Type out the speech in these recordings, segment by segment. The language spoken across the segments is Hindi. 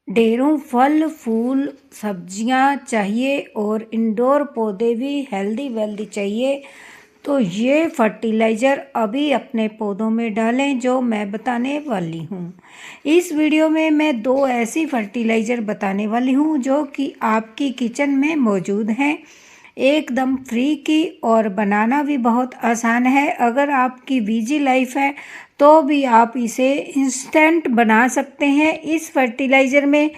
ढेरों फल फूल सब्जियां चाहिए और इंडोर पौधे भी हेल्दी वेल्दी चाहिए। तो ये फर्टिलाइज़र अभी अपने पौधों में डालें जो मैं बताने वाली हूँ। इस वीडियो में मैं दो ऐसी फर्टिलाइज़र बताने वाली हूँ जो कि आपकी किचन में मौजूद हैं, एकदम फ्री की, और बनाना भी बहुत आसान है। अगर आपकी बिजी लाइफ है तो भी आप इसे इंस्टेंट बना सकते हैं। इस फर्टिलाइज़र में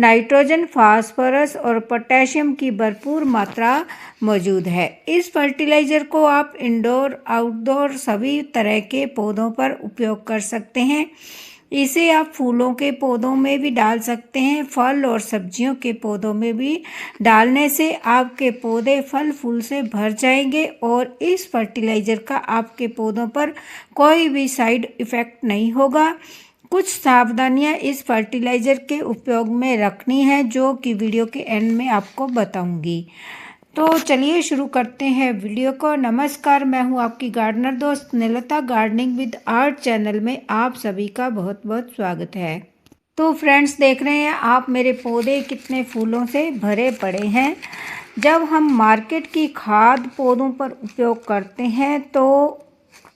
नाइट्रोजन, फास्फोरस और पोटेशियम की भरपूर मात्रा मौजूद है। इस फर्टिलाइज़र को आप इंडोर आउटडोर सभी तरह के पौधों पर उपयोग कर सकते हैं। इसे आप फूलों के पौधों में भी डाल सकते हैं, फल और सब्जियों के पौधों में भी डालने से आपके पौधे फल फूल से भर जाएंगे और इस फर्टिलाइज़र का आपके पौधों पर कोई भी साइड इफ़ेक्ट नहीं होगा। कुछ सावधानियां इस फर्टिलाइज़र के उपयोग में रखनी है जो कि वीडियो के एंड में आपको बताऊंगी। तो चलिए शुरू करते हैं वीडियो को। नमस्कार, मैं हूं आपकी गार्डनर दोस्त निलता। गार्डनिंग विद आर्ट चैनल में आप सभी का बहुत बहुत स्वागत है। तो फ्रेंड्स, देख रहे हैं आप मेरे पौधे कितने फूलों से भरे पड़े हैं। जब हम मार्केट की खाद पौधों पर उपयोग करते हैं तो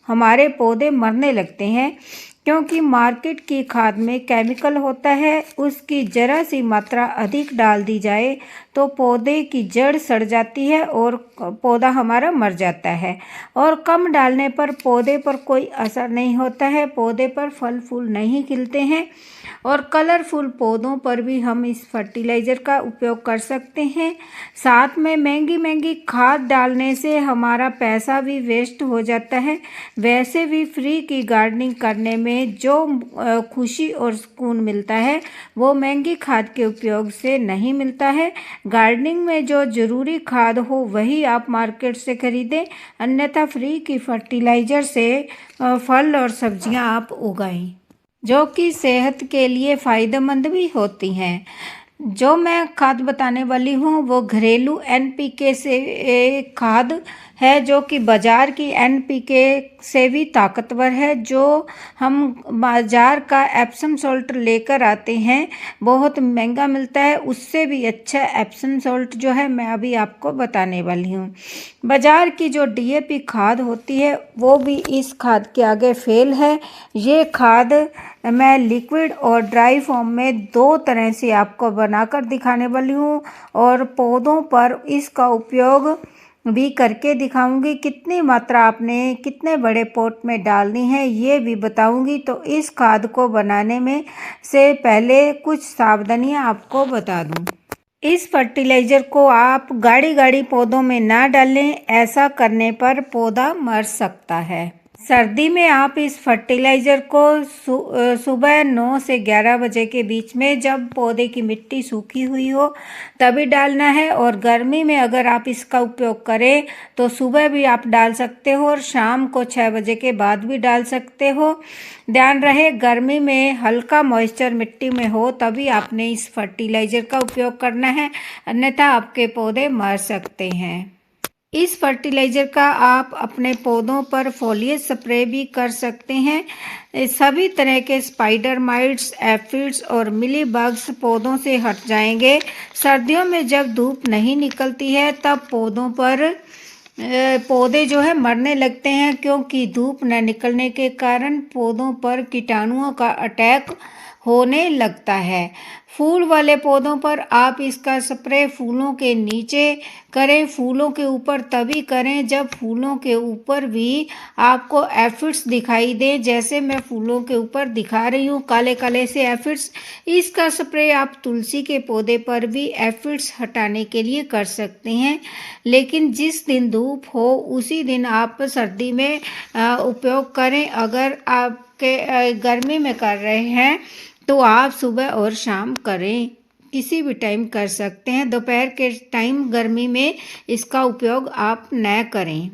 हमारे पौधे मरने लगते हैं, क्योंकि मार्केट की खाद में केमिकल होता है। उसकी ज़रा सी मात्रा अधिक डाल दी जाए तो पौधे की जड़ सड़ जाती है और पौधा हमारा मर जाता है, और कम डालने पर पौधे पर कोई असर नहीं होता है, पौधे पर फल फूल नहीं खिलते हैं। और कलरफुल पौधों पर भी हम इस फर्टिलाइज़र का उपयोग कर सकते हैं। साथ में महंगी महंगी खाद डालने से हमारा पैसा भी वेस्ट हो जाता है। वैसे भी फ्री की गार्डनिंग करने में जो खुशी और सुकून मिलता है वो महंगी खाद के उपयोग से नहीं मिलता है। गार्डनिंग में जो ज़रूरी खाद हो वही आप मार्केट से खरीदें, अन्यथा फ्री की फर्टिलाइज़र से फल और सब्जियां आप उगाएं जो कि सेहत के लिए फ़ायदेमंद भी होती हैं। जो मैं खाद बताने वाली हूँ वो घरेलू एनपीके से खाद है, जो कि बाज़ार की एनपीके से भी ताकतवर है। जो हम बाज़ार का एप्सम सॉल्ट लेकर आते हैं, बहुत महंगा मिलता है, उससे भी अच्छा एप्सम सॉल्ट जो है मैं अभी आपको बताने वाली हूँ। बाज़ार की जो डीएपी खाद होती है वो भी इस खाद के आगे फेल है। ये खाद मैं लिक्विड और ड्राई फॉर्म में दो तरह से आपको बनाकर दिखाने वाली हूँ, और पौधों पर इसका उपयोग भी करके दिखाऊंगी। कितनी मात्रा आपने कितने बड़े पॉट में डालनी है ये भी बताऊंगी। तो इस खाद को बनाने में से पहले कुछ सावधानियां आपको बता दूं। इस फर्टिलाइज़र को आप गाढ़ी गाढ़ी पौधों में ना डालें, ऐसा करने पर पौधा मर सकता है। सर्दी में आप इस फर्टिलाइज़र को सुबह 9 से 11 बजे के बीच में, जब पौधे की मिट्टी सूखी हुई हो, तभी डालना है। और गर्मी में अगर आप इसका उपयोग करें तो सुबह भी आप डाल सकते हो और शाम को 6 बजे के बाद भी डाल सकते हो। ध्यान रहे, गर्मी में हल्का मॉइस्चर मिट्टी में हो तभी आपने इस फर्टिलाइज़र का उपयोग करना है, अन्यथा आपके पौधे मर सकते हैं। इस फर्टिलाइज़र का आप अपने पौधों पर फोलिएज स्प्रे भी कर सकते हैं। सभी तरह के स्पाइडर माइट्स, एफिड्स और मिली बग्स पौधों से हट जाएंगे। सर्दियों में जब धूप नहीं निकलती है तब पौधे जो है मरने लगते हैं, क्योंकि धूप न निकलने के कारण पौधों पर कीटाणुओं का अटैक होने लगता है। फूल वाले पौधों पर आप इसका स्प्रे फूलों के नीचे करें, फूलों के ऊपर तभी करें जब फूलों के ऊपर भी आपको एफिड्स दिखाई दे, जैसे मैं फूलों के ऊपर दिखा रही हूँ काले काले से एफिड्स। इसका स्प्रे आप तुलसी के पौधे पर भी एफिड्स हटाने के लिए कर सकते हैं, लेकिन जिस दिन धूप हो उसी दिन आप सर्दी में उपयोग करें। अगर आपके गर्मी में कर रहे हैं तो आप सुबह और शाम करें, किसी भी टाइम कर सकते हैं। दोपहर के टाइम गर्मी में इसका उपयोग आप न करें।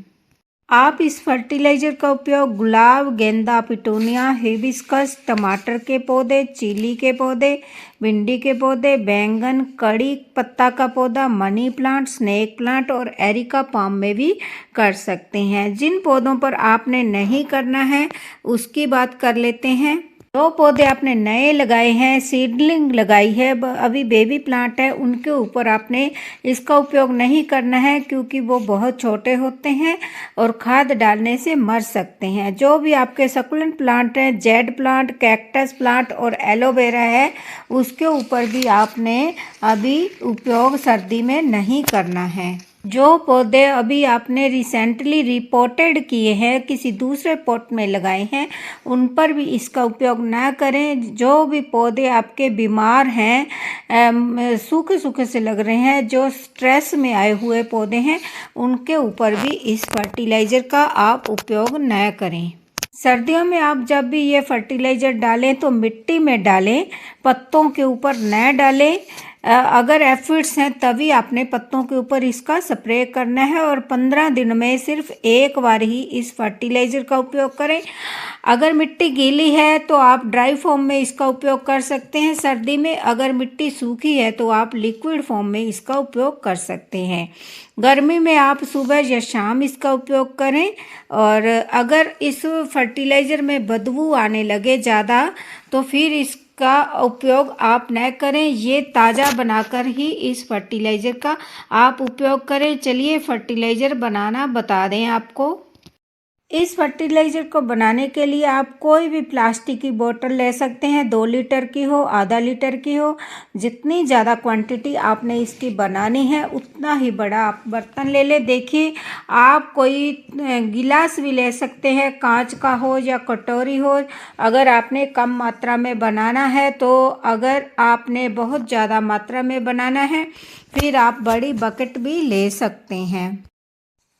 आप इस फर्टिलाइज़र का उपयोग गुलाब, गेंदा, पिटूनिया, हिबिस्कस, टमाटर के पौधे, चिली के पौधे, भिंडी के पौधे, बैंगन, कड़ी पत्ता का पौधा, मनी प्लांट, स्नेक प्लांट और एरिका पाम में भी कर सकते हैं। जिन पौधों पर आपने नहीं करना है उसकी बात कर लेते हैं। जो पौधे आपने नए लगाए हैं, सीडलिंग लगाई है, अभी बेबी प्लांट है, उनके ऊपर आपने इसका उपयोग नहीं करना है क्योंकि वो बहुत छोटे होते हैं और खाद डालने से मर सकते हैं। जो भी आपके सकुलेंट प्लांट हैं, जेड प्लांट, कैक्टस प्लांट और एलोवेरा है, उसके ऊपर भी आपने अभी उपयोग सर्दी में नहीं करना है। जो पौधे अभी आपने रिसेंटली रिपोर्टेड किए हैं, किसी दूसरे पॉट में लगाए हैं, उन पर भी इसका उपयोग ना करें। जो भी पौधे आपके बीमार हैं, सूखे सूखे से लग रहे हैं, जो स्ट्रेस में आए हुए पौधे हैं, उनके ऊपर भी इस फर्टिलाइज़र का आप उपयोग न करें। सर्दियों में आप जब भी ये फर्टिलाइज़र डालें तो मिट्टी में डालें, पत्तों के ऊपर न डालें। अगर एफिड्स हैं तभी आपने पत्तों के ऊपर इसका स्प्रे करना है और 15 दिन में सिर्फ एक बार ही इस फर्टिलाइज़र का उपयोग करें। अगर मिट्टी गीली है तो आप ड्राई फॉर्म में इसका उपयोग कर सकते हैं सर्दी में। अगर मिट्टी सूखी है तो आप लिक्विड फॉर्म में इसका उपयोग कर सकते हैं। गर्मी में आप सुबह या शाम इसका उपयोग करें। और अगर इस फर्टिलाइज़र में बदबू आने लगे ज़्यादा तो फिर इसका उपयोग आप न करें। ये ताज़ा बनाकर ही इस फर्टिलाइज़र का आप उपयोग करें। चलिए फर्टिलाइज़र बनाना बता दें आपको। इस फर्टिलाइज़र को बनाने के लिए आप कोई भी प्लास्टिक की बोतल ले सकते हैं, 2 लीटर की हो, आधा लीटर की हो। जितनी ज़्यादा क्वांटिटी आपने इसकी बनानी है उतना ही बड़ा आप बर्तन ले लें। देखिए आप कोई गिलास भी ले सकते हैं, कांच का हो या कटोरी हो। अगर आपने कम मात्रा में बनाना है तो, अगर आपने बहुत ज़्यादा मात्रा में बनाना है फिर आप बड़ी बकेट भी ले सकते हैं।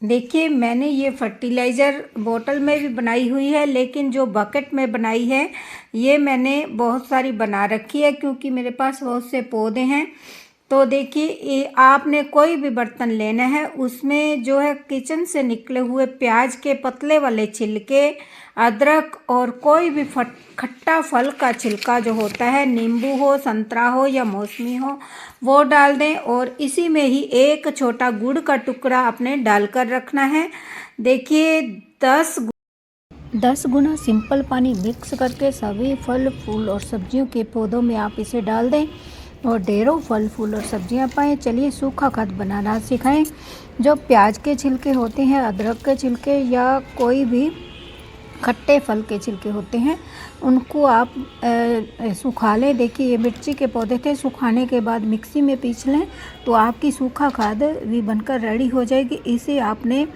देखिए मैंने ये फर्टिलाइज़र बोतल में भी बनाई हुई है, लेकिन जो बकेट में बनाई है ये मैंने बहुत सारी बना रखी है क्योंकि मेरे पास बहुत से पौधे हैं। तो देखिए आपने कोई भी बर्तन लेना है, उसमें जो है किचन से निकले हुए प्याज के पतले वाले छिलके, अदरक और कोई भी खट्टा फल का छिलका जो होता है, नींबू हो, संतरा हो या मौसमी हो, वो डाल दें। और इसी में ही एक छोटा गुड़ का टुकड़ा आपने डालकर रखना है। देखिए 10 गुना सिंपल पानी मिक्स करके सभी फल फूल और सब्जियों के पौधों में आप इसे डाल दें और ढेरों फल फूल और सब्जियां पाएँ। चलिए सूखा खाद बनाना सिखाएं। जो प्याज के छिलके होते हैं, अदरक के छिलके या कोई भी खट्टे फल के छिलके होते हैं, उनको आप सुखा लें। देखिए ये मिर्ची के पौधे थे, सुखाने के बाद मिक्सी में पीस लें तो आपकी सूखा खाद भी बनकर रेडी हो जाएगी। इसे आपने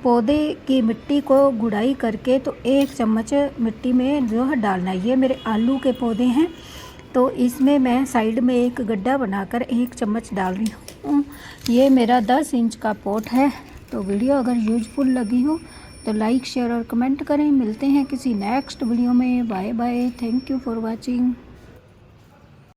पौधे की मिट्टी को गुड़ाई करके तो 1 चम्मच मिट्टी में जो है डालना है। ये मेरे आलू के पौधे हैं तो इसमें मैं साइड में एक गड्ढा बनाकर 1 चम्मच डाल रही हूँ। ये मेरा 10 इंच का पॉट है। तो वीडियो अगर यूजफुल लगी हो तो लाइक शेयर और कमेंट करें। मिलते हैं किसी नेक्स्ट वीडियो में। Bye bye. Thank you for watching.